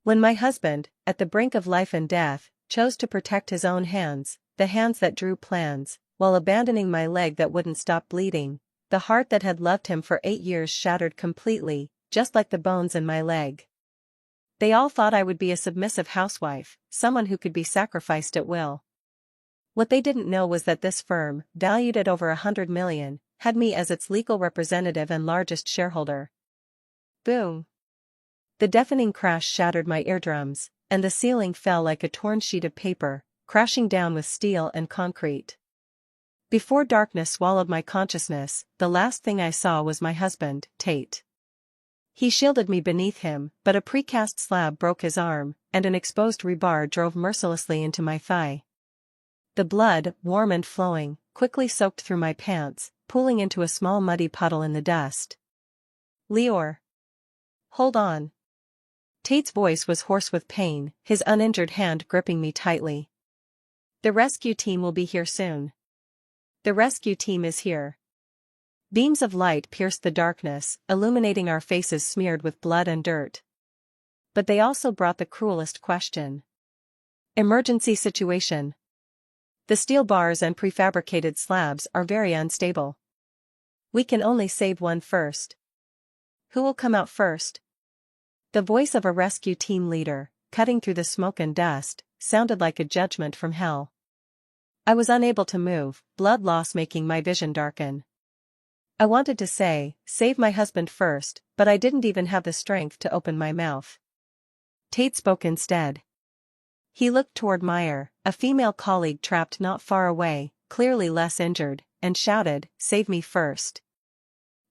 When my husband, at the brink of life and death, chose to protect his own hands, the hands that drew plans, while abandoning my leg that wouldn't stop bleeding, the heart that had loved him for 8 years shattered completely, just like the bones in my leg. They all thought I would be a submissive housewife, someone who could be sacrificed at will. What they didn't know was that this firm, valued at over $100 million, had me as its legal representative and largest shareholder. Boom! The deafening crash shattered my eardrums, and the ceiling fell like a torn sheet of paper, crashing down with steel and concrete. Before darkness swallowed my consciousness, the last thing I saw was my husband, Tate. He shielded me beneath him, but a precast slab broke his arm, and an exposed rebar drove mercilessly into my thigh. The blood, warm and flowing, quickly soaked through my pants, pooling into a small muddy puddle in the dust. Lior. Hold on. Tate's voice was hoarse with pain, his uninjured hand gripping me tightly. The rescue team will be here soon. The rescue team is here. Beams of light pierced the darkness, illuminating our faces smeared with blood and dirt. But they also brought the cruelest question. Emergency situation. The steel bars and prefabricated slabs are very unstable. We can only save one first. Who will come out first? The voice of a rescue team leader, cutting through the smoke and dust, sounded like a judgment from hell. I was unable to move, blood loss making my vision darken. I wanted to say, save my husband first, but I didn't even have the strength to open my mouth. Tate spoke instead. He looked toward Meyer, a female colleague trapped not far away, clearly less injured, and shouted, "Save me first.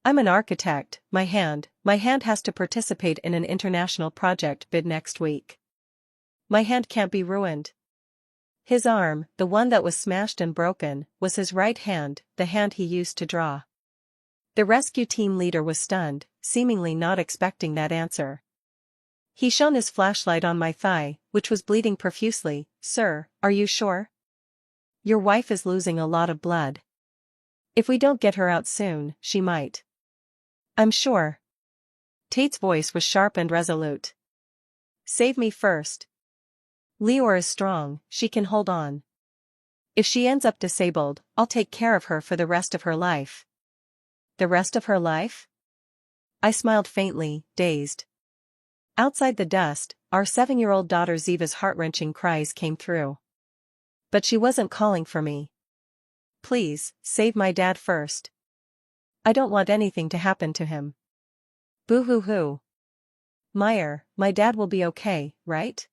I'm an architect, my hand has to participate in an international project bid next week. My hand can't be ruined." His arm, the one that was smashed and broken, was his right hand, the hand he used to draw. The rescue team leader was stunned, seemingly not expecting that answer. He shone his flashlight on my thigh, which was bleeding profusely. "Sir, are you sure? Your wife is losing a lot of blood. If we don't get her out soon, she might." "I'm sure." Tate's voice was sharp and resolute. "Save me first. Lior is strong, she can hold on. If she ends up disabled, I'll take care of her for the rest of her life." The rest of her life? I smiled faintly, dazed. Outside the dust, our 7-year-old daughter Ziva's heart-wrenching cries came through. But she wasn't calling for me. "Please, save my dad first. I don't want anything to happen to him." Boo-hoo-hoo. "Meyer, my dad will be okay, right?"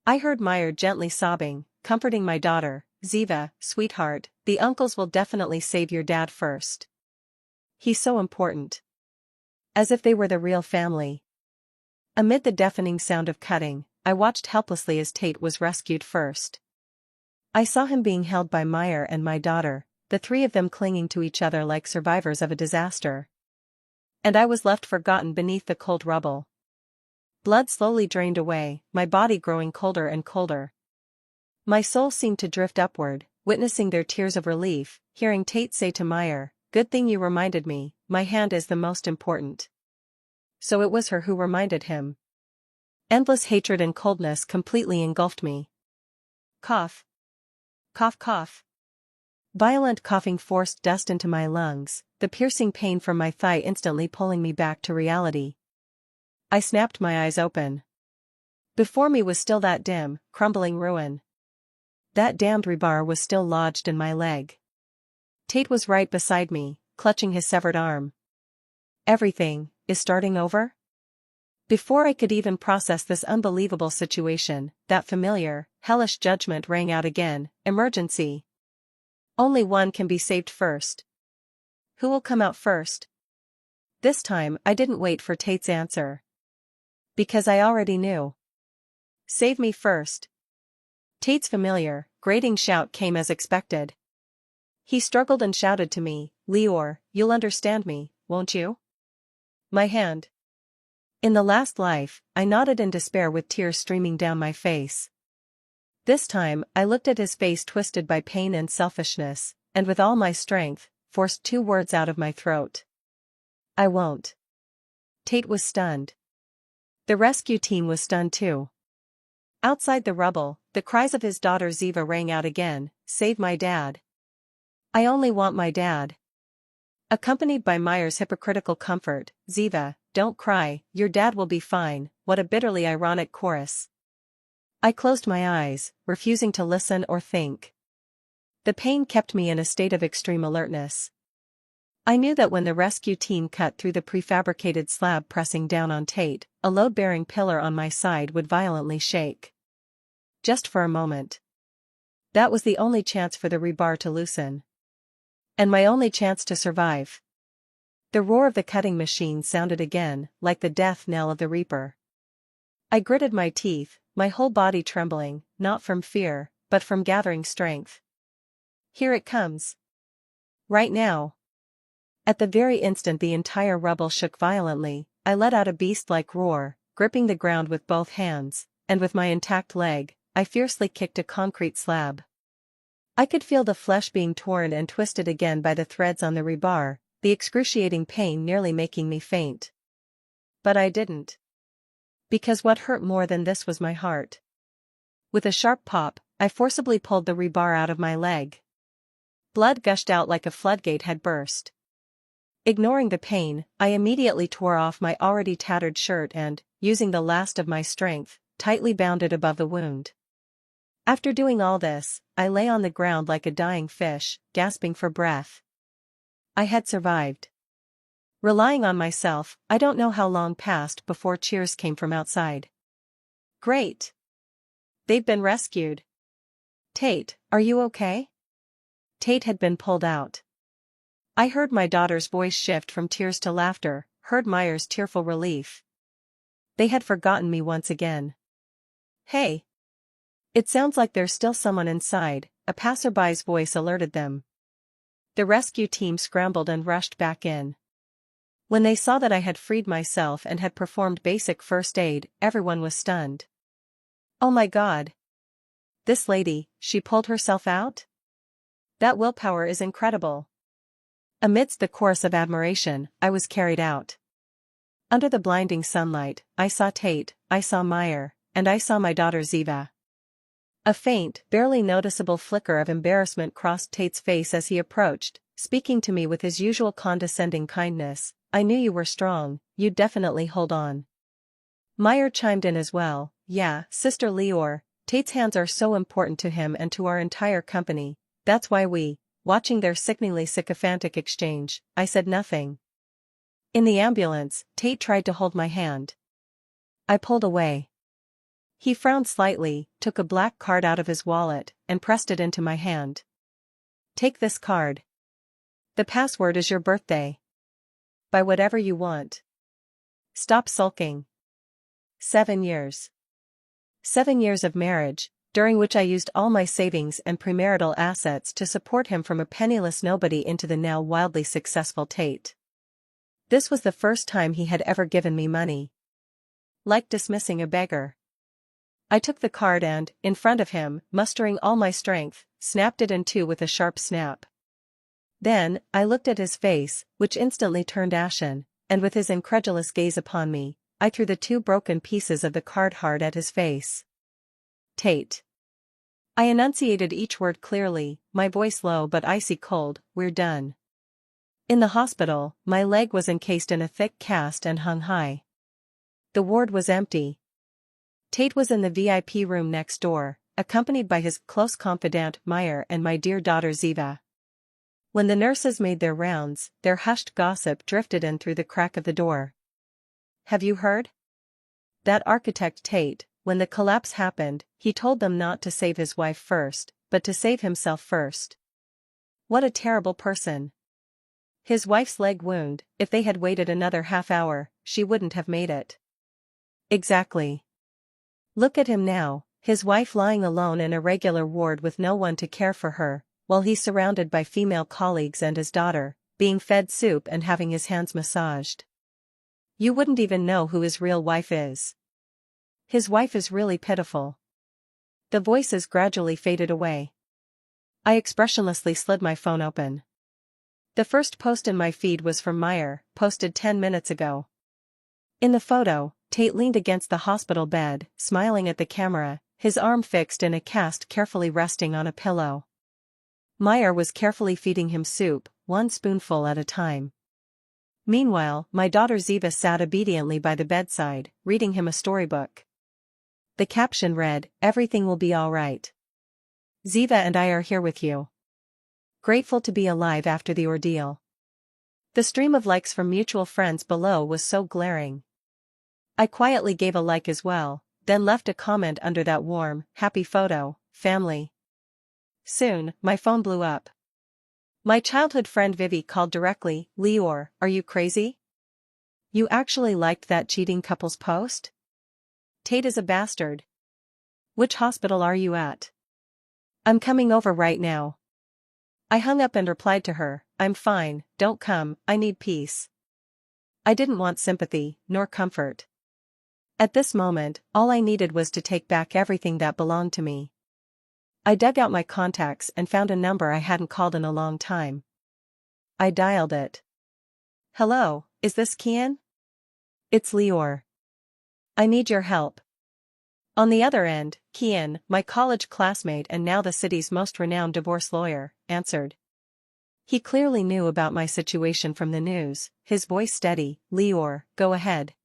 I heard Meyer gently sobbing, comforting my daughter. "Ziva, sweetheart, the uncles will definitely save your dad first. He's so important." As if they were the real family. Amid the deafening sound of cutting, I watched helplessly as Tate was rescued first. I saw him being held by Meyer and my daughter, the three of them clinging to each other like survivors of a disaster. And I was left forgotten beneath the cold rubble. Blood slowly drained away, my body growing colder and colder. My soul seemed to drift upward, witnessing their tears of relief, hearing Tate say to Meyer, "Good thing you reminded me, my hand is the most important." So it was her who reminded him. Endless hatred and coldness completely engulfed me. Cough. Cough cough. Violent coughing forced dust into my lungs, the piercing pain from my thigh instantly pulling me back to reality. I snapped my eyes open. Before me was still that dim, crumbling ruin. That damned rebar was still lodged in my leg. Tate was right beside me, clutching his severed arm. Everything is starting over? Before I could even process this unbelievable situation, that familiar, hellish judgment rang out again. "Emergency. Only one can be saved first. Who will come out first?" This time I didn't wait for Tate's answer. Because I already knew. "Save me first." Tate's familiar, grating shout came as expected. He struggled and shouted to me, "Lior, you'll understand me, won't you? My hand." In the last life, I nodded in despair with tears streaming down my face. This time, I looked at his face twisted by pain and selfishness, and with all my strength, forced 2 words out of my throat. "I won't." Tate was stunned. The rescue team was stunned too. Outside the rubble, the cries of his daughter Ziva rang out again, "Save my dad. I only want my dad." Accompanied by Meyer's hypocritical comfort, "Ziva, don't cry, your dad will be fine." What a bitterly ironic chorus. I closed my eyes, refusing to listen or think. The pain kept me in a state of extreme alertness. I knew that when the rescue team cut through the prefabricated slab pressing down on Tate, a load-bearing pillar on my side would violently shake. Just for a moment. That was the only chance for the rebar to loosen. And my only chance to survive. The roar of the cutting machine sounded again, like the death knell of the reaper. I gritted my teeth, my whole body trembling, not from fear, but from gathering strength. Here it comes. Right now. At the very instant the entire rubble shook violently, I let out a beast-like roar, gripping the ground with both hands, and with my intact leg, I fiercely kicked a concrete slab. I could feel the flesh being torn and twisted again by the threads on the rebar, the excruciating pain nearly making me faint. But I didn't. Because what hurt more than this was my heart. With a sharp pop, I forcibly pulled the rebar out of my leg. Blood gushed out like a floodgate had burst. Ignoring the pain, I immediately tore off my already tattered shirt and, using the last of my strength, tightly bound it above the wound. After doing all this, I lay on the ground like a dying fish, gasping for breath. I had survived. Relying on myself, I don't know how long passed before cheers came from outside. "Great! They've been rescued. Tate, are you okay?" Tate had been pulled out. I heard my daughter's voice shift from tears to laughter, heard Meyer's tearful relief. They had forgotten me once again. "Hey! It sounds like there's still someone inside," a passerby's voice alerted them. The rescue team scrambled and rushed back in. When they saw that I had freed myself and had performed basic first aid, everyone was stunned. "Oh my God! This lady, she pulled herself out? That willpower is incredible." Amidst the chorus of admiration, I was carried out. Under the blinding sunlight, I saw Tate, I saw Meyer, and I saw my daughter Ziva. A faint, barely noticeable flicker of embarrassment crossed Tate's face as he approached, speaking to me with his usual condescending kindness. "I knew you were strong, you'd definitely hold on." Meyer chimed in as well. "Yeah, Sister Leor, Tate's hands are so important to him and to our entire company, that's why we..." Watching their sickeningly sycophantic exchange, I said nothing. In the ambulance, Tate tried to hold my hand. I pulled away. He frowned slightly, took a black card out of his wallet, and pressed it into my hand. "Take this card. The password is your birthday. Buy whatever you want. Stop sulking." 7 years. 7 years of marriage, during which I used all my savings and premarital assets to support him from a penniless nobody into the now wildly successful Tate. This was the first time he had ever given me money. Like dismissing a beggar. I took the card and, in front of him, mustering all my strength, snapped it in two with a sharp snap. Then, I looked at his face, which instantly turned ashen, and with his incredulous gaze upon me, I threw the 2 broken pieces of the card hard at his face. "Tate." I enunciated each word clearly, my voice low but icy cold. "We're done." In the hospital, my leg was encased in a thick cast and hung high. The ward was empty. Tate was in the VIP room next door, accompanied by his close confidant Meyer and my dear daughter Ziva. When the nurses made their rounds, their hushed gossip drifted in through the crack of the door. "Have you heard? That architect Tate, when the collapse happened, he told them not to save his wife first, but to save himself first. What a terrible person. His wife's leg wound, if they had waited another half hour, she wouldn't have made it." Exactly. Look at him now, his wife lying alone in a regular ward with no one to care for her, while he's surrounded by female colleagues and his daughter, being fed soup and having his hands massaged. You wouldn't even know who his real wife is. His wife is really pitiful. The voices gradually faded away. I expressionlessly slid my phone open. The first post in my feed was from Meyer, posted 10 minutes ago. In the photo, Tate leaned against the hospital bed, smiling at the camera, his arm fixed in a cast carefully resting on a pillow. Meyer was carefully feeding him soup, one spoonful at a time. Meanwhile, my daughter Ziva sat obediently by the bedside, reading him a storybook. The caption read, "Everything will be all right. Ziva and I are here with you. Grateful to be alive after the ordeal." The stream of likes from mutual friends below was so glaring. I quietly gave a like as well, then left a comment under that warm, happy photo, family. Soon, my phone blew up. My childhood friend Vivi called directly, "Lior, are you crazy? You actually liked that cheating couple's post? Tate is a bastard. Which hospital are you at? I'm coming over right now." I hung up and replied to her, "I'm fine, don't come, I need peace." I didn't want sympathy, nor comfort. At this moment, all I needed was to take back everything that belonged to me. I dug out my contacts and found a number I hadn't called in a long time. I dialed it. "Hello, is this Kian? It's Lior. I need your help." On the other end, Kian, my college classmate and now the city's most renowned divorce lawyer, answered. He clearly knew about my situation from the news, his voice steady, "Lior, go ahead.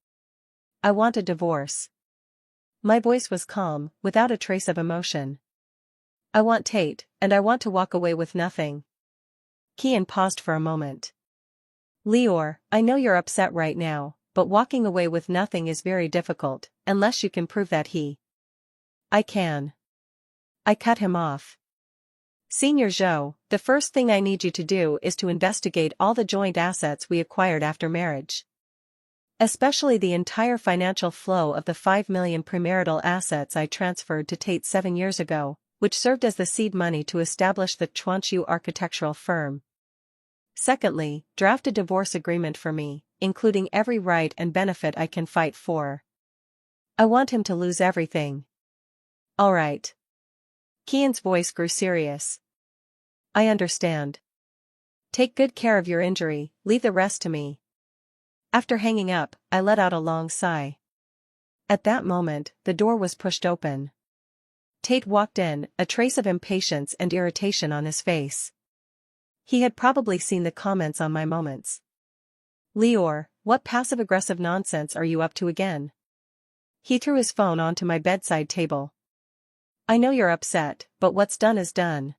I want a divorce." My voice was calm, without a trace of emotion. "I want Tate, and I want to walk away with nothing." Kian paused for a moment. "Lior, I know you're upset right now, but walking away with nothing is very difficult, unless you can prove that he." "I can." I cut him off. "Senior Zhou, the first thing I need you to do is to investigate all the joint assets we acquired after marriage. Especially the entire financial flow of the 5 million premarital assets I transferred to Tate 7 years ago, which served as the seed money to establish the Chuanchu architectural firm. Secondly, draft a divorce agreement for me, including every right and benefit I can fight for. I want him to lose everything." "All right." Kian's voice grew serious. "I understand. Take good care of your injury, leave the rest to me." After hanging up, I let out a long sigh. At that moment, the door was pushed open. Tate walked in, a trace of impatience and irritation on his face. He had probably seen the comments on my moments. "Lior, what passive-aggressive nonsense are you up to again?" He threw his phone onto my bedside table. "I know you're upset, but what's done is done.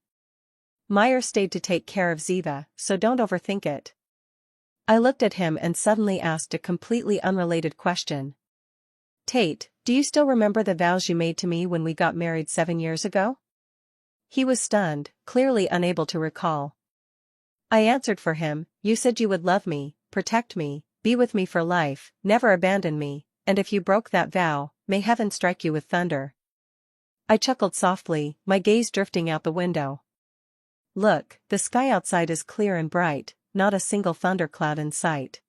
Meyer stayed to take care of Ziva, so don't overthink it." I looked at him and suddenly asked a completely unrelated question. "Tate, do you still remember the vows you made to me when we got married 7 years ago?" He was stunned, clearly unable to recall. I answered for him, "You said you would love me, protect me, be with me for life, never abandon me, and if you broke that vow, may heaven strike you with thunder." I chuckled softly, my gaze drifting out the window. "Look, the sky outside is clear and bright, not a single thundercloud in sight."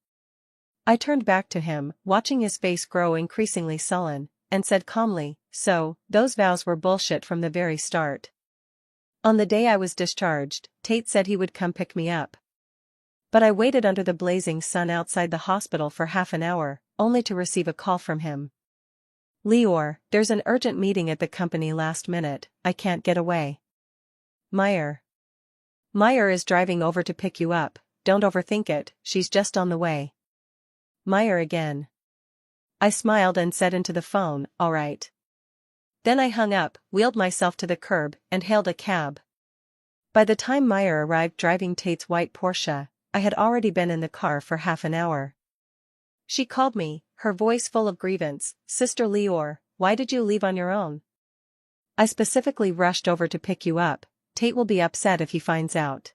I turned back to him, watching his face grow increasingly sullen, and said calmly, "So, those vows were bullshit from the very start." On the day I was discharged, Tate said he would come pick me up. But I waited under the blazing sun outside the hospital for half an hour, only to receive a call from him. "Lior, there's an urgent meeting at the company last minute, I can't get away." "Meyer. Meyer is driving over to pick you up, don't overthink it, she's just on the way." Meyer again. I smiled and said into the phone, "All right." Then I hung up, wheeled myself to the curb, and hailed a cab. By the time Meyer arrived driving Tate's white Porsche, I had already been in the car for half an hour. She called me, her voice full of grievance, "Sister Lior, why did you leave on your own? I specifically rushed over to pick you up, Tate will be upset if he finds out."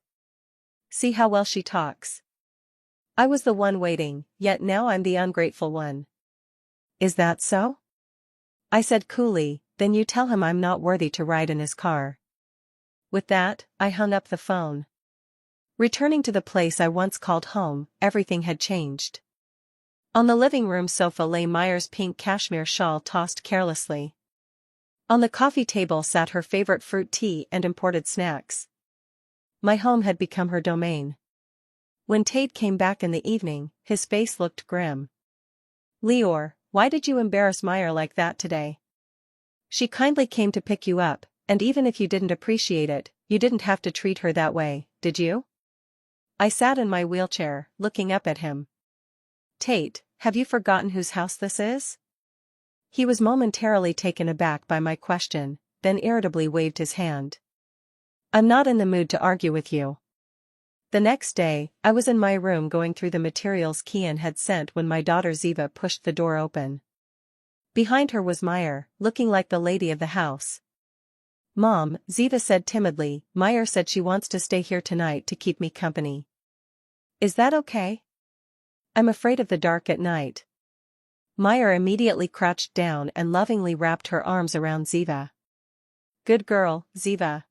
See how well she talks. I was the one waiting, yet now I'm the ungrateful one. "Is that so?" I said coolly, "Then you tell him I'm not worthy to ride in his car." With that, I hung up the phone. Returning to the place I once called home, everything had changed. On the living room sofa lay Meyer's pink cashmere shawl tossed carelessly. On the coffee table sat her favorite fruit tea and imported snacks. My home had become her domain. When Tate came back in the evening, his face looked grim. "Lior, why did you embarrass Meyer like that today? She kindly came to pick you up, and even if you didn't appreciate it, you didn't have to treat her that way, did you? I sat in my wheelchair, looking up at him. Tate, have you forgotten whose house this is? He was momentarily taken aback by my question, then irritably waved his hand. I'm not in the mood to argue with you. The next day, I was in my room going through the materials Kian had sent when my daughter Ziva pushed the door open. Behind her was Meyer, looking like the lady of the house. Mom, Ziva said timidly, Meyer said she wants to stay here tonight to keep me company. Is that okay? I'm afraid of the dark at night. Meyer immediately crouched down and lovingly wrapped her arms around Ziva. Good girl, Ziva.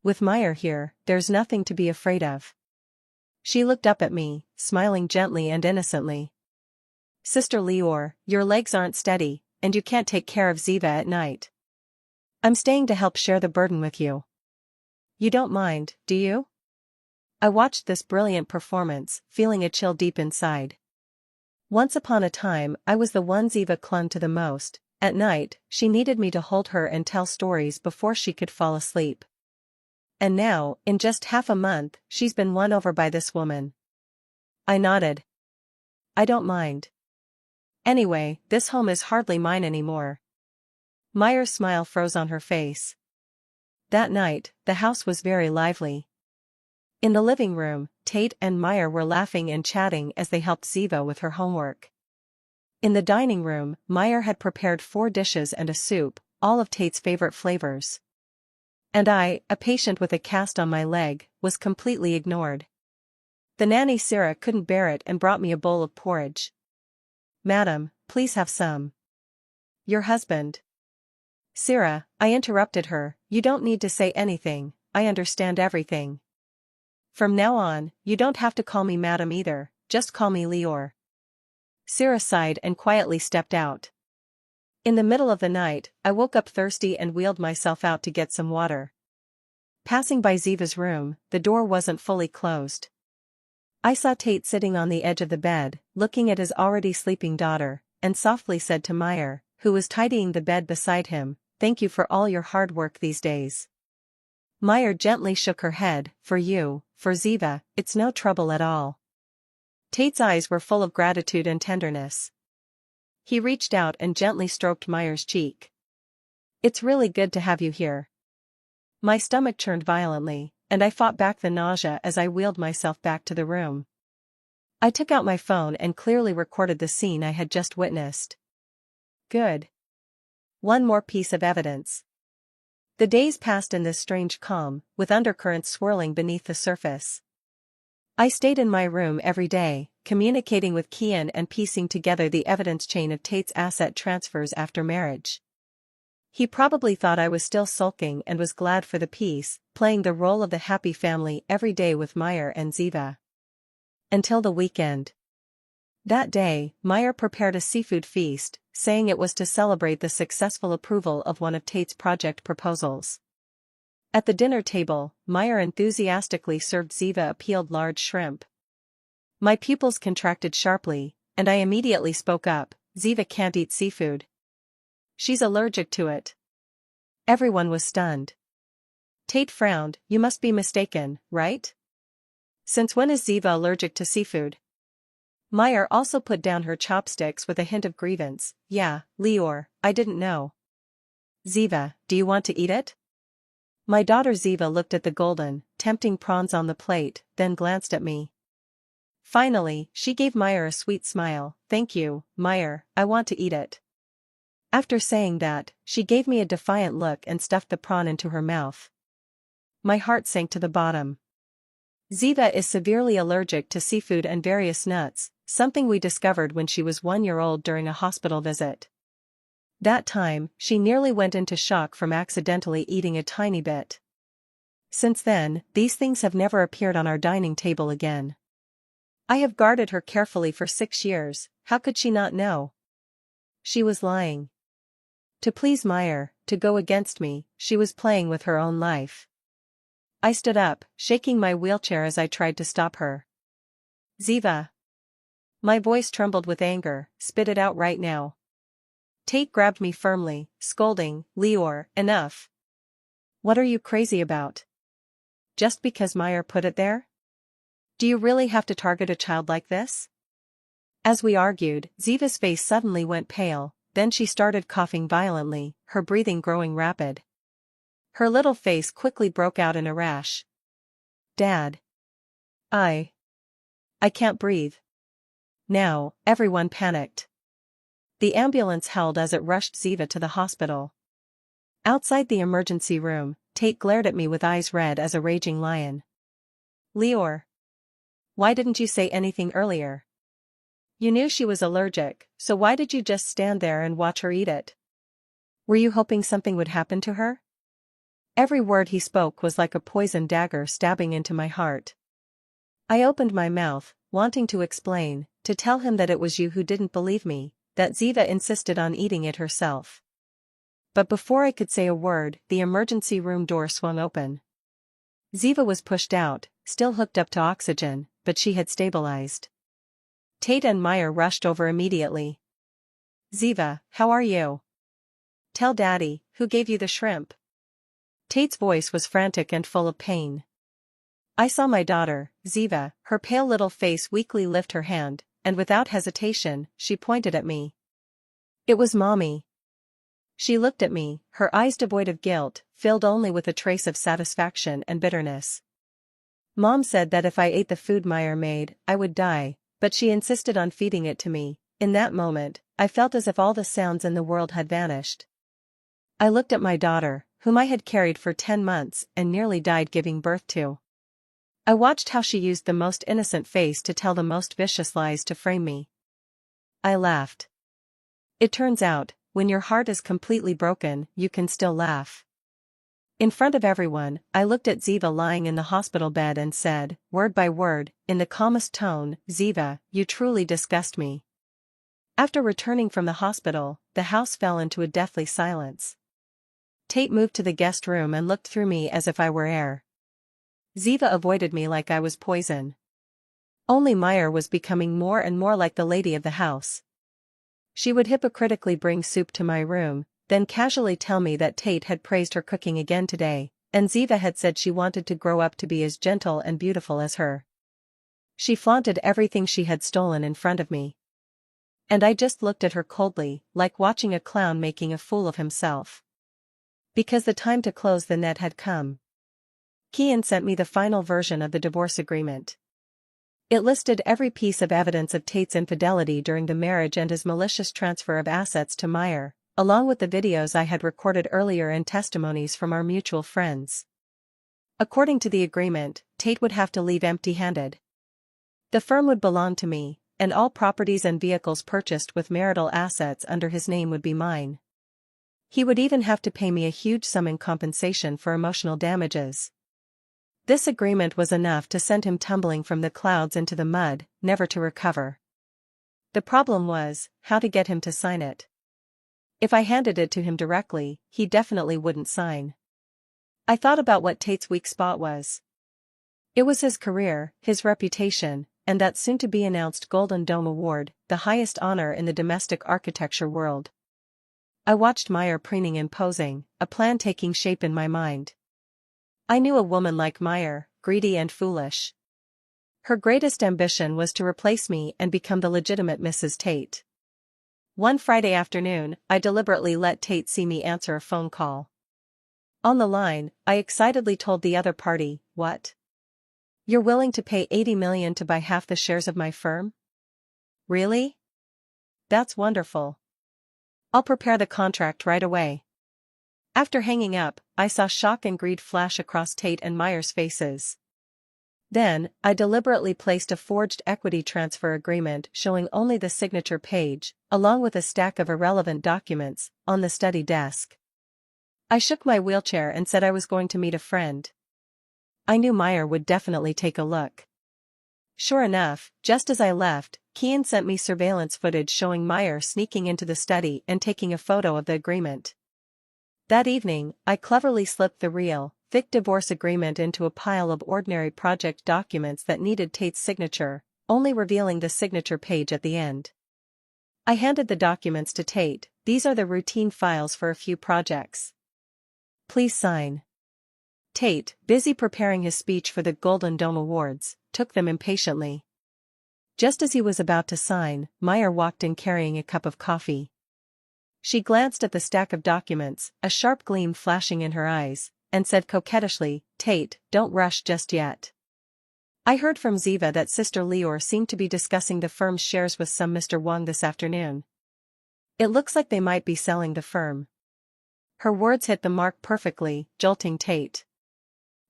With Meyer here, there's nothing to be afraid of. She looked up at me, smiling gently and innocently. Sister Lior, your legs aren't steady, and you can't take care of Ziva at night. I'm staying to help share the burden with you. You don't mind, do you? I watched this brilliant performance, feeling a chill deep inside. Once upon a time, I was the one Ziva clung to the most. At night, she needed me to hold her and tell stories before she could fall asleep. And now, in just half a month, she's been won over by this woman. I nodded. I don't mind. Anyway, this home is hardly mine anymore. Meyer's smile froze on her face. That night, the house was very lively. In the living room, Tate and Meyer were laughing and chatting as they helped Ziva with her homework. In the dining room, Meyer had prepared 4 dishes and a soup, all of Tate's favorite flavors. And I, a patient with a cast on my leg, was completely ignored. The nanny Sarah couldn't bear it and brought me a bowl of porridge. Madam, please have some. Your husband. Sarah, I interrupted her, you don't need to say anything, I understand everything. From now on, you don't have to call me madam either, just call me Lior. Sarah sighed and quietly stepped out. In the middle of the night, I woke up thirsty and wheeled myself out to get some water. Passing by Ziva's room, the door wasn't fully closed. I saw Tate sitting on the edge of the bed, looking at his already sleeping daughter, and softly said to Meyer, who was tidying the bed beside him, "Thank you for all your hard work these days." Meyer gently shook her head, for Ziva, it's no trouble at all. Tate's eyes were full of gratitude and tenderness. He reached out and gently stroked Meyer's cheek. It's really good to have you here. My stomach churned violently, and I fought back the nausea as I wheeled myself back to the room. I took out my phone and clearly recorded the scene I had just witnessed. Good. One more piece of evidence. The days passed in this strange calm, with undercurrents swirling beneath the surface. I stayed in my room every day, communicating with Kian and piecing together the evidence chain of Tate's asset transfers after marriage. He probably thought I was still sulking and was glad for the peace, playing the role of the happy family every day with Meyer and Ziva. Until the weekend. That day, Meyer prepared a seafood feast, saying it was to celebrate the successful approval of one of Tate's project proposals. At the dinner table, Meyer enthusiastically served Ziva a peeled large shrimp. My pupils contracted sharply, and I immediately spoke up, Ziva can't eat seafood. She's allergic to it. Everyone was stunned. Tate frowned, you must be mistaken, right? Since when is Ziva allergic to seafood? Meyer also put down her chopsticks with a hint of grievance, yeah, Lior, I didn't know. Ziva, do you want to eat it? My daughter Ziva looked at the golden, tempting prawns on the plate, then glanced at me. Finally, she gave Meyer a sweet smile, thank you, Meyer, I want to eat it. After saying that, she gave me a defiant look and stuffed the prawn into her mouth. My heart sank to the bottom. Ziva is severely allergic to seafood and various nuts, something we discovered when she was 1 year old during a hospital visit. That time, she nearly went into shock from accidentally eating a tiny bit. Since then, these things have never appeared on our dining table again. I have guarded her carefully for 6 years, how could she not know? She was lying. To please Meyer, to go against me, she was playing with her own life. I stood up, shaking my wheelchair as I tried to stop her. Ziva. My voice trembled with anger. Spit it out right now. Tate grabbed me firmly, scolding, Leor, enough. What are you crazy about? Just because Meyer put it there? Do you really have to target a child like this? As we argued, Ziva's face suddenly went pale, then she started coughing violently, her breathing growing rapid. Her little face quickly broke out in a rash. Dad. I can't breathe. Now, everyone panicked. The ambulance held as it rushed Ziva to the hospital. Outside the emergency room, Tate glared at me with eyes red as a raging lion. Leor. Why didn't you say anything earlier? You knew she was allergic, so why did you just stand there and watch her eat it? Were you hoping something would happen to her? Every word he spoke was like a poisoned dagger stabbing into my heart. I opened my mouth, wanting to explain, to tell him that it was you who didn't believe me, that Ziva insisted on eating it herself. But before I could say a word, the emergency room door swung open. Ziva was pushed out, still hooked up to oxygen, but she had stabilized. Tate and Meyer rushed over immediately. Ziva, how are you? Tell Daddy, who gave you the shrimp? Tate's voice was frantic and full of pain. I saw my daughter, Ziva, her pale little face weakly lift her hand, and without hesitation, she pointed at me. It was Mommy. She looked at me, her eyes devoid of guilt, filled only with a trace of satisfaction and bitterness. Mom said that if I ate the food Meyer made, I would die, but she insisted on feeding it to me. In that moment, I felt as if all the sounds in the world had vanished. I looked at my daughter, whom I had carried for 10 months and nearly died giving birth to. I watched how she used the most innocent face to tell the most vicious lies to frame me. I laughed. It turns out, when your heart is completely broken, you can still laugh. In front of everyone, I looked at Ziva lying in the hospital bed and said, word by word, in the calmest tone, Ziva, you truly disgust me. After returning from the hospital, the house fell into a deathly silence. Tate moved to the guest room and looked through me as if I were air. Ziva avoided me like I was poison. Only Meyer was becoming more and more like the lady of the house. She would hypocritically bring soup to my room, then casually tell me that Tate had praised her cooking again today, and Ziva had said she wanted to grow up to be as gentle and beautiful as her. She flaunted everything she had stolen in front of me. And I just looked at her coldly, like watching a clown making a fool of himself. Because the time to close the net had come. Kian sent me the final version of the divorce agreement. It listed every piece of evidence of Tate's infidelity during the marriage and his malicious transfer of assets to Meyer, along with the videos I had recorded earlier and testimonies from our mutual friends. According to the agreement, Tate would have to leave empty-handed. The firm would belong to me, and all properties and vehicles purchased with marital assets under his name would be mine. He would even have to pay me a huge sum in compensation for emotional damages. This agreement was enough to send him tumbling from the clouds into the mud, never to recover. The problem was, how to get him to sign it. If I handed it to him directly, he definitely wouldn't sign. I thought about what Tate's weak spot was. It was his career, his reputation, and that soon-to-be-announced Golden Dome Award, the highest honor in the domestic architecture world. I watched Meyer preening and posing, a plan taking shape in my mind. I knew a woman like Meyer, greedy and foolish. Her greatest ambition was to replace me and become the legitimate Mrs. Tate. One Friday afternoon, I deliberately let Tate see me answer a phone call. On the line, I excitedly told the other party, what? You're willing to pay $80 million to buy half the shares of my firm? Really? That's wonderful. I'll prepare the contract right away. After hanging up, I saw shock and greed flash across Tate and Meyer's faces. Then, I deliberately placed a forged equity transfer agreement showing only the signature page, along with a stack of irrelevant documents, on the study desk. I shook my wheelchair and said I was going to meet a friend. I knew Meyer would definitely take a look. Sure enough, just as I left, Kian sent me surveillance footage showing Meyer sneaking into the study and taking a photo of the agreement. That evening, I cleverly slipped the real, fake divorce agreement into a pile of ordinary project documents that needed Tate's signature, only revealing the signature page at the end. I handed the documents to Tate. These are the routine files for a few projects. Please sign. Tate, busy preparing his speech for the Golden Dome Awards, took them impatiently. Just as he was about to sign, Meyer walked in carrying a cup of coffee. She glanced at the stack of documents, a sharp gleam flashing in her eyes, and said coquettishly, "Tate, don't rush just yet. I heard from Ziva that Sister Lior seemed to be discussing the firm's shares with some Mr. Wang this afternoon. It looks like they might be selling the firm." Her words hit the mark perfectly, jolting Tate.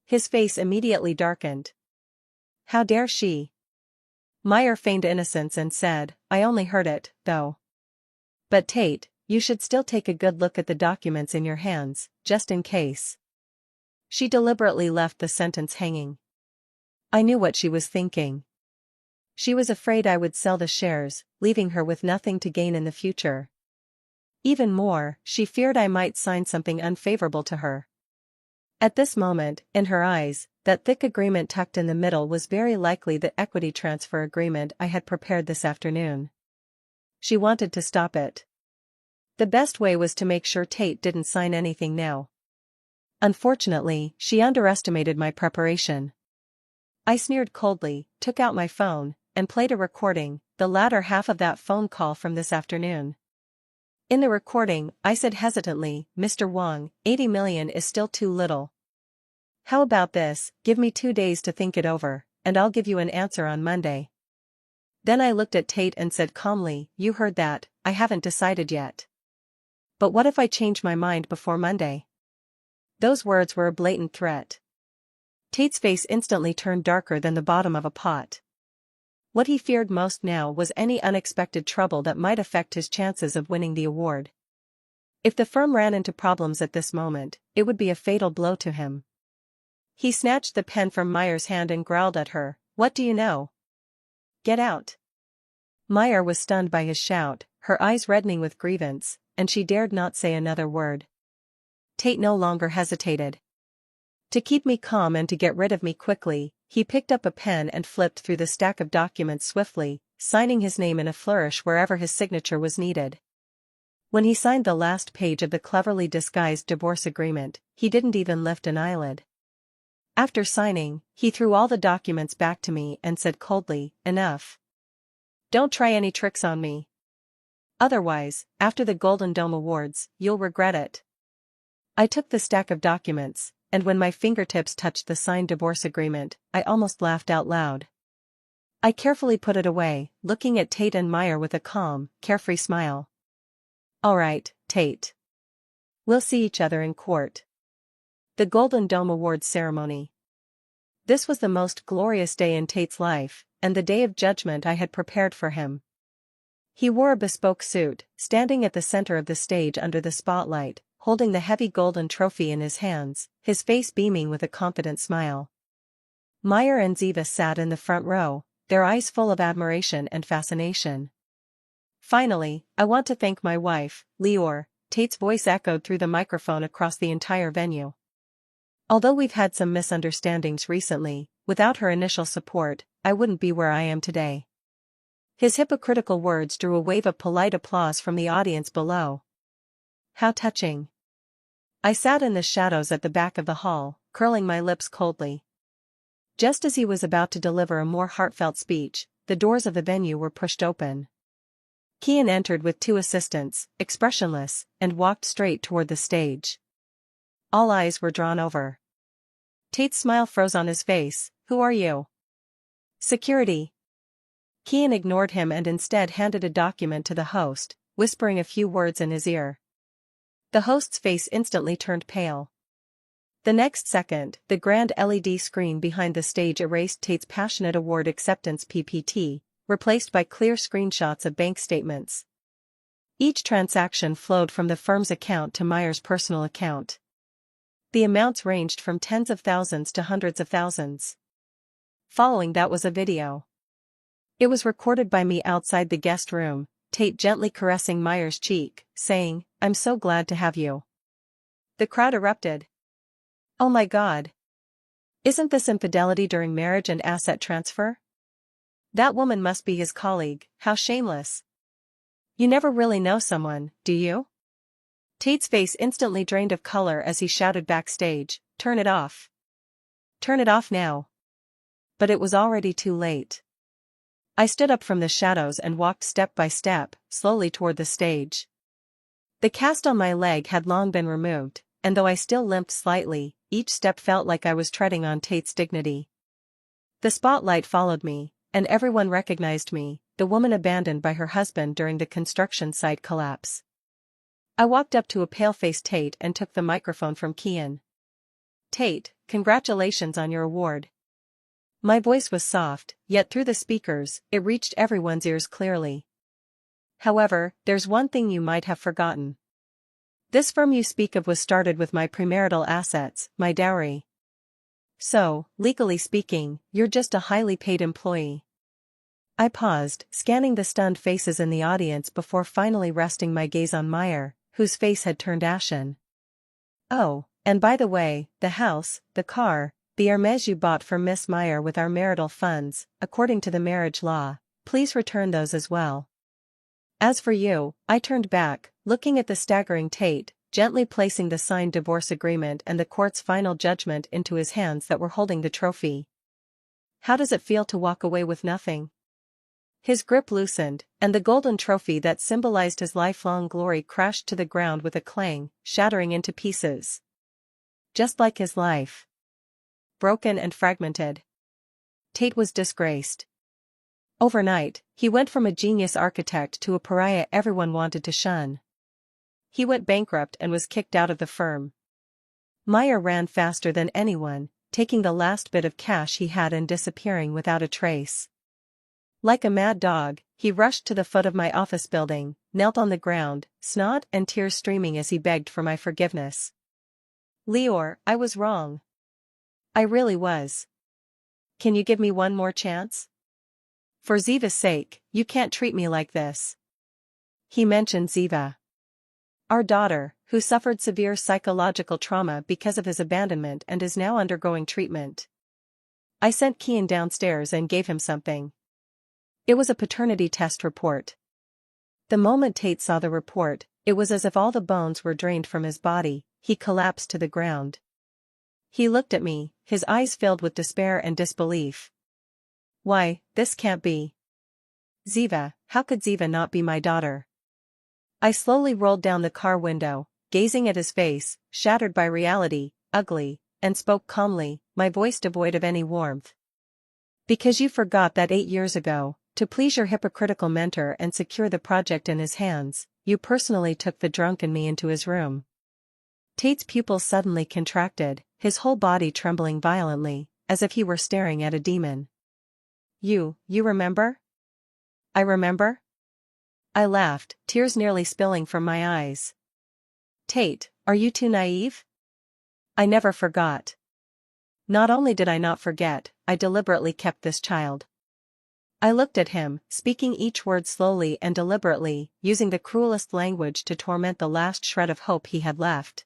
His face immediately darkened. How dare she? Meyer feigned innocence and said, "I only heard it, though. But Tate, you should still take a good look at the documents in your hands, just in case." She deliberately left the sentence hanging. I knew what she was thinking. She was afraid I would sell the shares, leaving her with nothing to gain in the future. Even more, she feared I might sign something unfavorable to her. At this moment, in her eyes, that thick agreement tucked in the middle was very likely the equity transfer agreement I had prepared this afternoon. She wanted to stop it. The best way was to make sure Tate didn't sign anything now. Unfortunately, she underestimated my preparation. I sneered coldly, took out my phone, and played a recording, the latter half of that phone call from this afternoon. In the recording, I said hesitantly, "Mr. Wang, 80 million is still too little. How about this, give me 2 days to think it over, and I'll give you an answer on Monday." Then I looked at Tate and said calmly, "You heard that, I haven't decided yet. But what if I change my mind before Monday?" Those words were a blatant threat. Tate's face instantly turned darker than the bottom of a pot. What he feared most now was any unexpected trouble that might affect his chances of winning the award. If the firm ran into problems at this moment, it would be a fatal blow to him. He snatched the pen from Meyer's hand and growled at her, "What do you know? Get out." Meyer was stunned by his shout, her eyes reddening with grievance, and she dared not say another word. Tate no longer hesitated. To keep me calm and to get rid of me quickly, he picked up a pen and flipped through the stack of documents swiftly, signing his name in a flourish wherever his signature was needed. When he signed the last page of the cleverly disguised divorce agreement, he didn't even lift an eyelid. After signing, he threw all the documents back to me and said coldly, "Enough. Don't try any tricks on me. Otherwise, after the Golden Dome Awards, you'll regret it." I took the stack of documents, and when my fingertips touched the signed divorce agreement, I almost laughed out loud. I carefully put it away, looking at Tate and Meyer with a calm, carefree smile. "All right, Tate. We'll see each other in court." The Golden Dome Awards ceremony. This was the most glorious day in Tate's life, and the day of judgment I had prepared for him. He wore a bespoke suit, standing at the center of the stage under the spotlight, holding the heavy golden trophy in his hands, his face beaming with a confident smile. Meyer and Ziva sat in the front row, their eyes full of admiration and fascination. "Finally, I want to thank my wife, Lior," Tate's voice echoed through the microphone across the entire venue. "Although we've had some misunderstandings recently, without her initial support, I wouldn't be where I am today." His hypocritical words drew a wave of polite applause from the audience below. How touching. I sat in the shadows at the back of the hall, curling my lips coldly. Just as he was about to deliver a more heartfelt speech, the doors of the venue were pushed open. Kian entered with 2 assistants, expressionless, and walked straight toward the stage. All eyes were drawn over. Tate's smile froze on his face. "Who are you?" "Security." Kian ignored him and instead handed a document to the host, whispering a few words in his ear. The host's face instantly turned pale. The next second, the grand LED screen behind the stage erased Tate's passionate award acceptance PPT, replaced by clear screenshots of bank statements. Each transaction flowed from the firm's account to Meyer's personal account. The amounts ranged from tens of thousands to hundreds of thousands. Following that was a video. It was recorded by me outside the guest room, Tate gently caressing Meyer's cheek, saying, "I'm so glad to have you." The crowd erupted. "Oh my God! Isn't this infidelity during marriage and asset transfer?" That woman must be his colleague, how shameless. You never really know someone, do you? Tate's face instantly drained of color as he shouted backstage, "Turn it off. Turn it off now." But it was already too late. I stood up from the shadows and walked step by step, slowly toward the stage. The cast on my leg had long been removed, and though I still limped slightly, each step felt like I was treading on Tate's dignity. The spotlight followed me, and everyone recognized me, the woman abandoned by her husband during the construction site collapse. I walked up to a pale-faced Tate and took the microphone from Kian. "Tate, congratulations on your award." My voice was soft, yet through the speakers, it reached everyone's ears clearly. "However, there's one thing you might have forgotten. This firm you speak of was started with my premarital assets, my dowry. So, legally speaking, you're just a highly paid employee." I paused, scanning the stunned faces in the audience before finally resting my gaze on Meyer, whose face had turned ashen. "Oh, and by the way, the house, the car, the Hermes you bought for Miss Meyer with our marital funds, according to the marriage law, please return those as well." As for you, I turned back, looking at the staggering Tate, gently placing the signed divorce agreement and the court's final judgment into his hands that were holding the trophy. "How does it feel to walk away with nothing?" His grip loosened, and the golden trophy that symbolized his lifelong glory crashed to the ground with a clang, shattering into pieces. Just like his life. Broken and fragmented. Tate was disgraced. Overnight, he went from a genius architect to a pariah everyone wanted to shun. He went bankrupt and was kicked out of the firm. Meyer ran faster than anyone, taking the last bit of cash he had and disappearing without a trace. Like a mad dog, he rushed to the foot of my office building, knelt on the ground, snot and tears streaming as he begged for my forgiveness. "Lior, I was wrong. I really was. Can you give me one more chance? For Ziva's sake, you can't treat me like this." He mentioned Ziva. Our daughter, who suffered severe psychological trauma because of his abandonment and is now undergoing treatment. I sent Kian downstairs and gave him something. It was a paternity test report. The moment Tate saw the report, it was as if all the bones were drained from his body. He collapsed to the ground. He looked at me, his eyes filled with despair and disbelief. "Why, this can't be. Ziva, how could Ziva not be my daughter?" I slowly rolled down the car window, gazing at his face, shattered by reality, ugly, and spoke calmly, my voice devoid of any warmth. "Because you forgot that 8 years ago, to please your hypocritical mentor and secure the project in his hands, you personally took the drunk and me into his room." Tate's pupils suddenly contracted, his whole body trembling violently, as if he were staring at a demon. You remember?" "I remember?" I laughed, tears nearly spilling from my eyes. "Tate, are you too naive? I never forgot. Not only did I not forget, I deliberately kept this child." I looked at him, speaking each word slowly and deliberately, using the cruelest language to torment the last shred of hope he had left.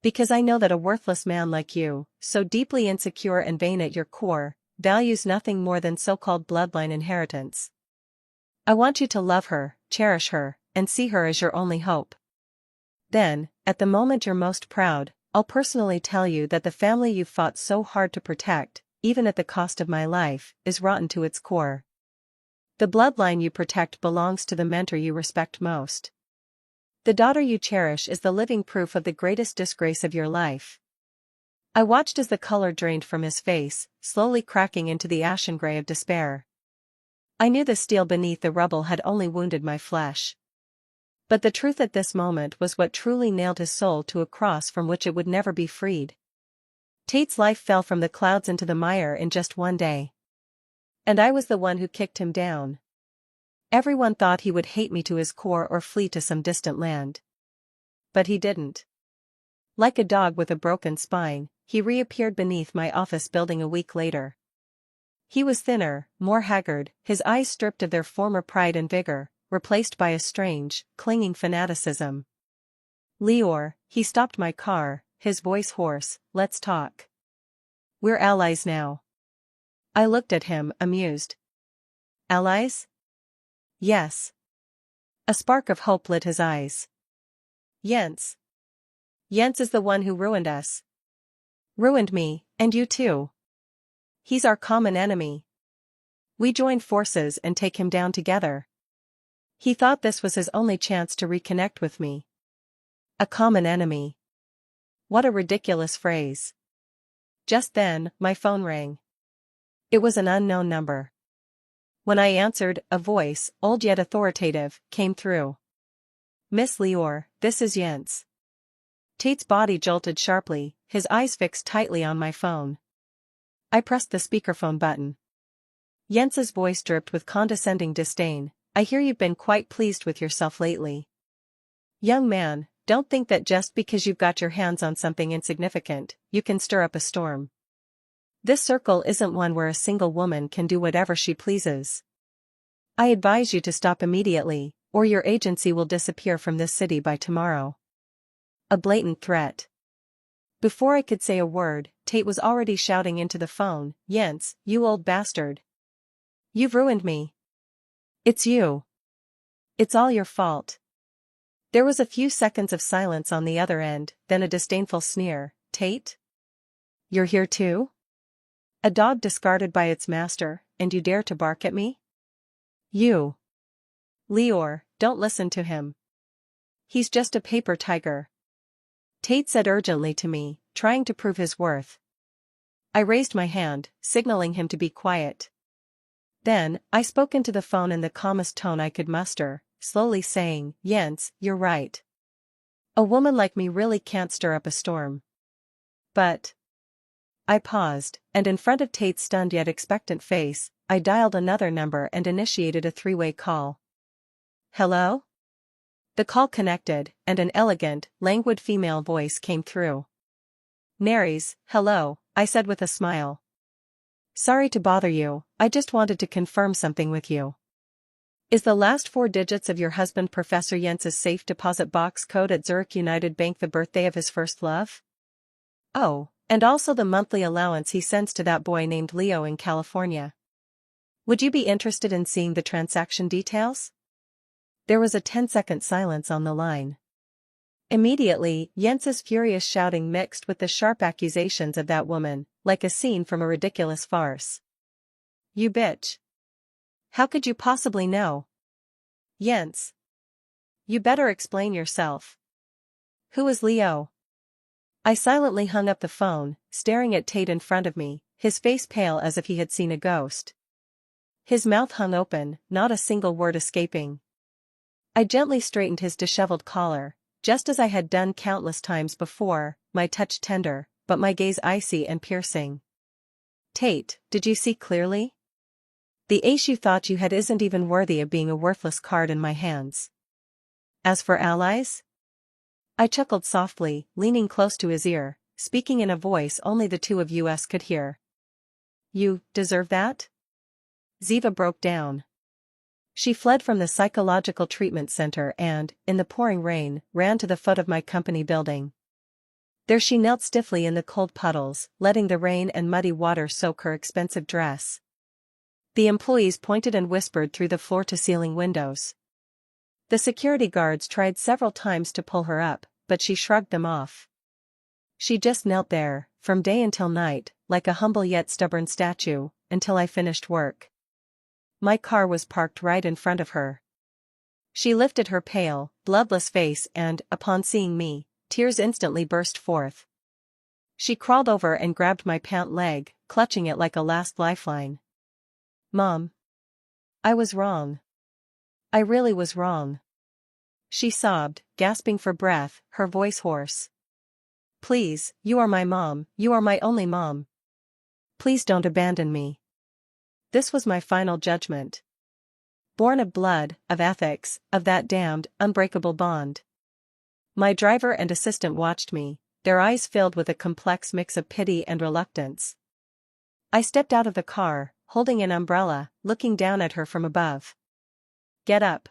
"Because I know that a worthless man like you, so deeply insecure and vain at your core, values nothing more than so-called bloodline inheritance. I want you to love her, cherish her, and see her as your only hope. Then, at the moment you're most proud, I'll personally tell you that the family you fought so hard to protect, even at the cost of my life, is rotten to its core. The bloodline you protect belongs to the mentor you respect most. The daughter you cherish is the living proof of the greatest disgrace of your life." I watched as the color drained from his face, slowly cracking into the ashen gray of despair. I knew the steel beneath the rubble had only wounded my flesh. But the truth at this moment was what truly nailed his soul to a cross from which it would never be freed. Tate's life fell from the clouds into the mire in just one day. And I was the one who kicked him down. Everyone thought he would hate me to his core or flee to some distant land. But he didn't. Like a dog with a broken spine, he reappeared beneath my office building a week later. He was thinner, more haggard, his eyes stripped of their former pride and vigor, replaced by a strange, clinging fanaticism. "Lior," he stopped my car, his voice hoarse, "let's talk. We're allies now." I looked at him, amused. Allies? Yes. A spark of hope lit his eyes. Jens. Jens is the one who ruined us. Ruined me, and you too. He's our common enemy. We join forces and take him down together. He thought this was his only chance to reconnect with me. A common enemy. What a ridiculous phrase. Just then, my phone rang. It was an unknown number. When I answered, a voice, old yet authoritative, came through. Miss Lior, this is Jens. Tate's body jolted sharply, his eyes fixed tightly on my phone. I pressed the speakerphone button. Jens's voice dripped with condescending disdain. I hear you've been quite pleased with yourself lately. Young man, don't think that just because you've got your hands on something insignificant, you can stir up a storm. This circle isn't one where a single woman can do whatever she pleases. I advise you to stop immediately, or your agency will disappear from this city by tomorrow. A blatant threat. Before I could say a word, Tate was already shouting into the phone, Jens, you old bastard. You've ruined me. It's you. It's all your fault. There was a few seconds of silence on the other end, then a disdainful sneer, Tate? You're here too? A dog discarded by its master, and you dare to bark at me? You. Lior, don't listen to him. He's just a paper tiger. Tate said urgently to me, trying to prove his worth. I raised my hand, signaling him to be quiet. Then, I spoke into the phone in the calmest tone I could muster, slowly saying, Jens, you're right. A woman like me really can't stir up a storm. But... I paused, and in front of Tate's stunned yet expectant face, I dialed another number and initiated a three-way call. Hello? The call connected, and an elegant, languid female voice came through. Nares, hello, I said with a smile. Sorry to bother you, I just wanted to confirm something with you. Is the last 4 digits of your husband Professor Jens's safe deposit box code at Zurich United Bank the birthday of his first love? Oh, and also the monthly allowance he sends to that boy named Leo in California. Would you be interested in seeing the transaction details? There was a 10-second silence on the line. Immediately, Jens's furious shouting mixed with the sharp accusations of that woman, like a scene from a ridiculous farce. You bitch. How could you possibly know? Jens. You better explain yourself. Who is Leo? I silently hung up the phone, staring at Tate in front of me, his face pale as if he had seen a ghost. His mouth hung open, not a single word escaping. I gently straightened his disheveled collar, just as I had done countless times before, my touch tender, but my gaze icy and piercing. Tate, did you see clearly? The ace you thought you had isn't even worthy of being a worthless card in my hands. As for allies? I chuckled softly, leaning close to his ear, speaking in a voice only the two of us could hear. You deserve that? Ziva broke down. She fled from the psychological treatment center and, in the pouring rain, ran to the foot of my company building. There she knelt stiffly in the cold puddles, letting the rain and muddy water soak her expensive dress. The employees pointed and whispered through the floor-to-ceiling windows. The security guards tried several times to pull her up, but she shrugged them off. She just knelt there, from day until night, like a humble yet stubborn statue, until I finished work. My car was parked right in front of her. She lifted her pale, bloodless face and, upon seeing me, tears instantly burst forth. She crawled over and grabbed my pant leg, clutching it like a last lifeline. Mom. I was wrong. I really was wrong. She sobbed, gasping for breath, her voice hoarse. Please, you are my mom, you are my only mom. Please don't abandon me. This was my final judgment. Born of blood, of ethics, of that damned, unbreakable bond. My driver and assistant watched me, their eyes filled with a complex mix of pity and reluctance. I stepped out of the car, holding an umbrella, looking down at her from above. Get up.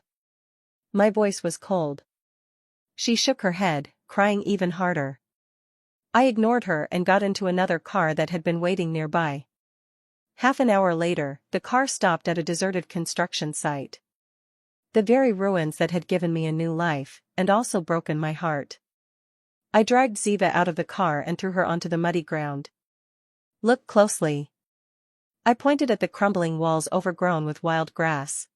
My voice was cold. She shook her head, crying even harder. I ignored her and got into another car that had been waiting nearby. Half an hour later, the car stopped at a deserted construction site. The very ruins that had given me a new life, and also broken my heart. I dragged Ziva out of the car and threw her onto the muddy ground. Look closely. I pointed at the crumbling walls overgrown with wild grass.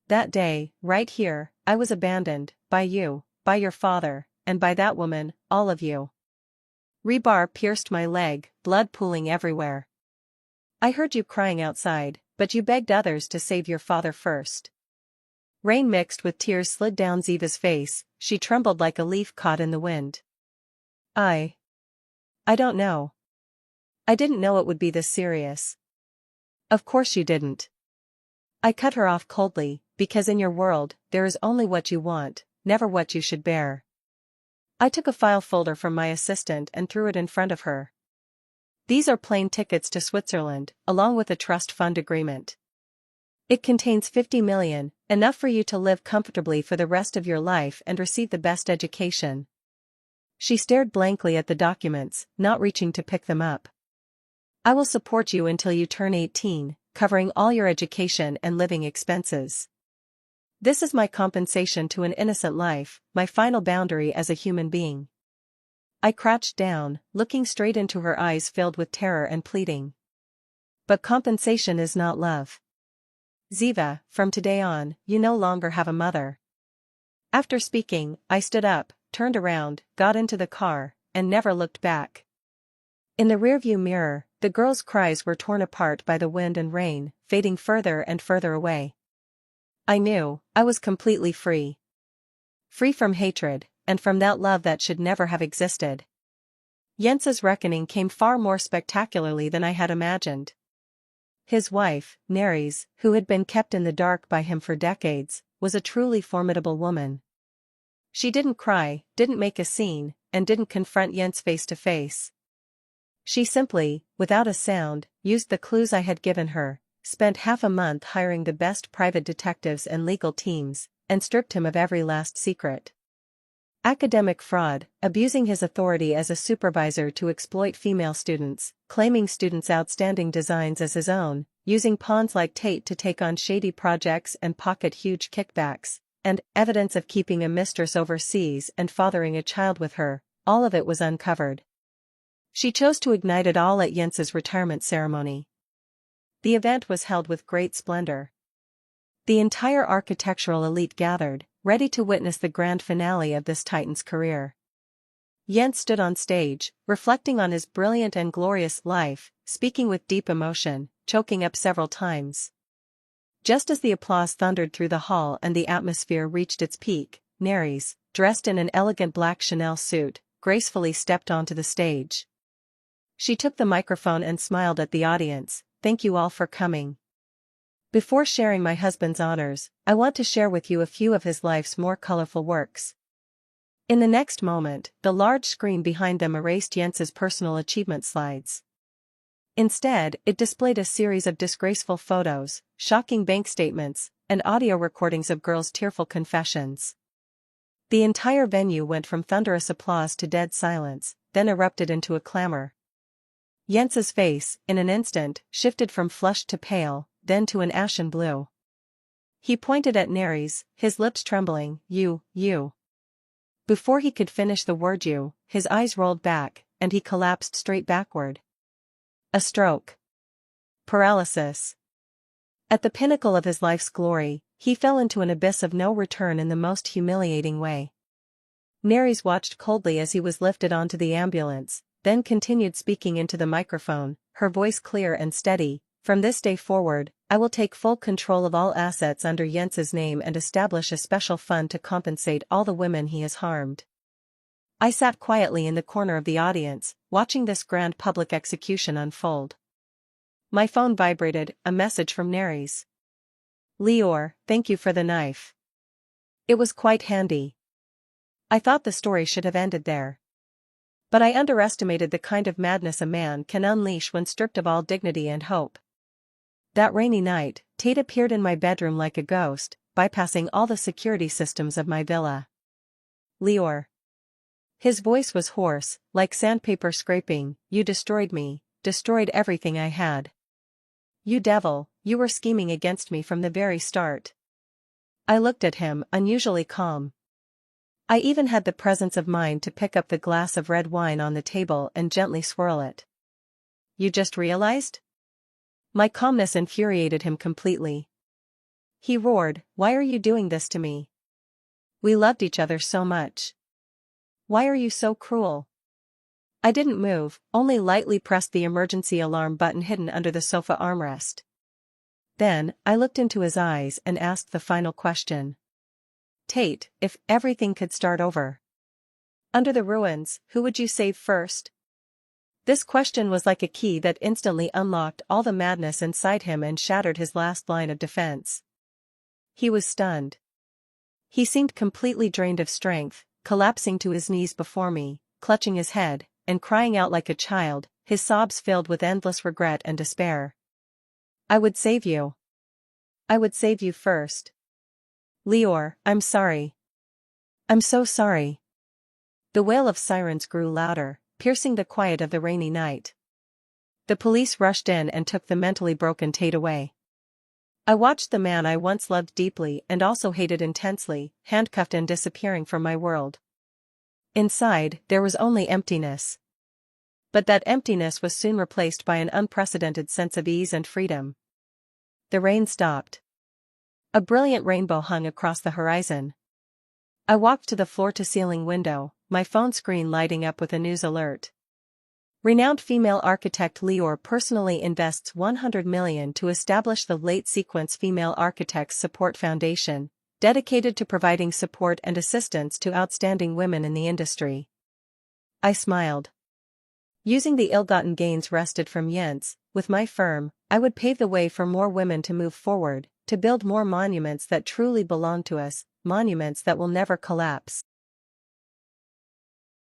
That day, right here, I was abandoned, by you, by your father, and by that woman, all of you. Rebar pierced my leg, blood pooling everywhere. I heard you crying outside, but you begged others to save your father first. Rain mixed with tears slid down Ziva's face, she trembled like a leaf caught in the wind. I don't know. I didn't know it would be this serious. Of course you didn't. I cut her off coldly, because in your world, there is only what you want, never what you should bear. I took a file folder from my assistant and threw it in front of her. These are plane tickets to Switzerland, along with a trust fund agreement. It contains 50 million, enough for you to live comfortably for the rest of your life and receive the best education. She stared blankly at the documents, not reaching to pick them up. I will support you until you turn 18, covering all your education and living expenses. This is my compensation to an innocent life, my final boundary as a human being. I crouched down, looking straight into her eyes filled with terror and pleading. But compensation is not love. Ziva, from today on, you no longer have a mother. After speaking, I stood up, turned around, got into the car, and never looked back. In the rearview mirror, the girl's cries were torn apart by the wind and rain, fading further and further away. I knew, I was completely free. Free from hatred, and from that love that should never have existed. Jens's reckoning came far more spectacularly than I had imagined. His wife, Neris, who had been kept in the dark by him for decades, was a truly formidable woman. She didn't cry, didn't make a scene, and didn't confront Jens face to face. She simply, without a sound, used the clues I had given her, spent half a month hiring the best private detectives and legal teams, and stripped him of every last secret. Academic fraud, abusing his authority as a supervisor to exploit female students, claiming students' outstanding designs as his own, using pawns like Tate to take on shady projects and pocket huge kickbacks, and evidence of keeping a mistress overseas and fathering a child with her, all of it was uncovered. She chose to ignite it all at Jens's retirement ceremony. The event was held with great splendor. The entire architectural elite gathered, ready to witness the grand finale of this titan's career. Jens stood on stage, reflecting on his brilliant and glorious life, speaking with deep emotion, choking up several times. Just as the applause thundered through the hall and the atmosphere reached its peak, Neris, dressed in an elegant black Chanel suit, gracefully stepped onto the stage. She took the microphone and smiled at the audience. Thank you all for coming. Before sharing my husband's honors, I want to share with you a few of his life's more colorful works. In the next moment, the large screen behind them erased Jens's personal achievement slides. Instead, it displayed a series of disgraceful photos, shocking bank statements, and audio recordings of girls' tearful confessions. The entire venue went from thunderous applause to dead silence, then erupted into a clamor. Jens's face, in an instant, shifted from flushed to pale, then to an ashen blue. He pointed at Neris, his lips trembling. You. Before he could finish the word you, his eyes rolled back, and he collapsed straight backward. A stroke. Paralysis. At the pinnacle of his life's glory, he fell into an abyss of no return in the most humiliating way. Neris watched coldly as he was lifted onto the ambulance, then continued speaking into the microphone, her voice clear and steady. From this day forward, I will take full control of all assets under Jens's name and establish a special fund to compensate all the women he has harmed. I sat quietly in the corner of the audience, watching this grand public execution unfold. My phone vibrated, a message from Neris. Lior, thank you for the knife. It was quite handy. I thought the story should have ended there. But I underestimated the kind of madness a man can unleash when stripped of all dignity and hope. That rainy night, Tate appeared in my bedroom like a ghost, bypassing all the security systems of my villa. Lior. His voice was hoarse, like sandpaper scraping. You destroyed me, destroyed everything I had. You devil, you were scheming against me from the very start. I looked at him, unusually calm. I even had the presence of mind to pick up the glass of red wine on the table and gently swirl it. You just realized? My calmness infuriated him completely. He roared, "Why are you doing this to me? We loved each other so much. Why are you so cruel?" I didn't move, only lightly pressed the emergency alarm button hidden under the sofa armrest. Then, I looked into his eyes and asked the final question. Tate, if everything could start over under the ruins, who would you save first? This question was like a key that instantly unlocked all the madness inside him and shattered his last line of defense. He was stunned. He seemed completely drained of strength, collapsing to his knees before me, clutching his head, and crying out like a child, his sobs filled with endless regret and despair. I would save you. I would save you first. Lior, I'm sorry. I'm so sorry. The wail of sirens grew louder, piercing the quiet of the rainy night. The police rushed in and took the mentally broken Tate away. I watched the man I once loved deeply and also hated intensely, handcuffed and disappearing from my world. Inside, there was only emptiness. But that emptiness was soon replaced by an unprecedented sense of ease and freedom. The rain stopped. A brilliant rainbow hung across the horizon. I walked to the floor-to-ceiling window, my phone screen lighting up with a news alert. Renowned female architect Lior personally invests $100 million to establish the Late Sequence Female Architects Support Foundation, dedicated to providing support and assistance to outstanding women in the industry. I smiled. Using the ill-gotten gains wrested from Jens, with my firm, I would pave the way for more women to move forward, to build more monuments that truly belong to us, monuments that will never collapse.